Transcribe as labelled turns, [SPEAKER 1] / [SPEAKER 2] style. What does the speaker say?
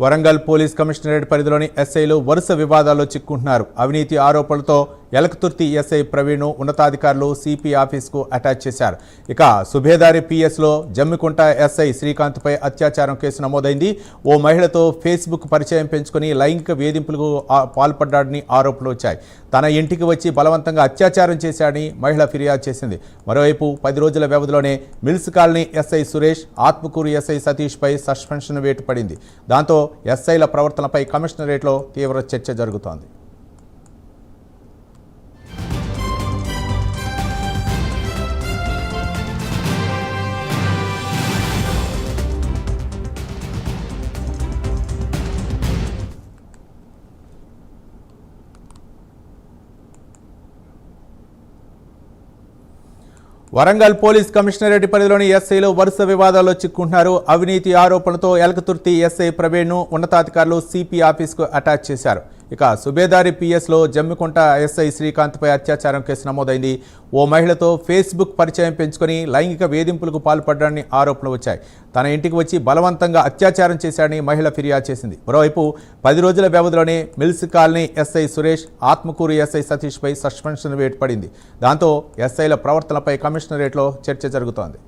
[SPEAKER 1] Warangal police commissionerate పరిధిలోని ఎస్ఐలు వరుస వివాదాల్లో చిక్కుంటున్నారు. అవినీతి ఆరోపణలతో ఎలకతుర్తి ఎస్ఐ ప్రవీణ్ ఉన్నతాధికారులు సిపి ఆఫీస్కు అటాచ్ చేశారు. ఇక సుబేదారి పిఎస్లో జమ్మికుంట ఎస్ఐ శ్రీకాంత్పై అత్యాచారం కేసు నమోదైంది. ఓ మహిళతో ఫేస్బుక్ పరిచయం పెంచుకుని లైంగిక వేధింపులకు పాల్పడ్డాడని ఆరోపణలు వచ్చాయి. తన ఇంటికి వచ్చి బలవంతంగా అత్యాచారం చేశాడని మహిళ ఫిర్యాదు చేసింది. మరోవైపు 10 రోజుల వ్యవధిలోనే Mills Colony SI Suresh, Atmakur SI సతీష్పై సస్పెన్షన్ వేటు పడింది. దాంతో ఎస్ఐల ప్రవర్తనపై కమిషనరేట్లో తీవ్ర చర్చ జరుగుతోంది. వరంగల్ పోలీస్ కమిషనరేట్ పరిధిలోని ఎస్ఐలు వరుస వివాదాల్లో చిక్కుంటున్నారు. అవినీతి ఆరోపణలతో ఎలకతుర్తి ఎస్ఐ ప్రవీణ్ ఉన్నతాధికారులు సిపి ఆఫీస్కు అటాచ్ చేశారు. ఇక సుబేదారి పిఎస్లో జమ్మికుంట ఎస్ఐ శ్రీకాంత్పై అత్యాచారం కేసు నమోదైంది. ఓ మహిళతో ఫేస్బుక్ పరిచయం పెంచుకొని లైంగిక వేధింపులకు పాల్పడ్డాడని ఆరోపణలు వచ్చాయి. తన ఇంటికి వచ్చి బలవంతంగా అత్యాచారం చేశాడని మహిళ ఫిర్యాదు చేసింది. మరోవైపు 10 రోజుల వ్యవధిలోనే Mills Colony SI Suresh, Atmakur SI సతీష్పై సస్పెన్షన్ వేటు పడింది. దాంతో ఎస్ఐల ప్రవర్తనపై కమిషనరేట్లో చర్చ జరుగుతోంది.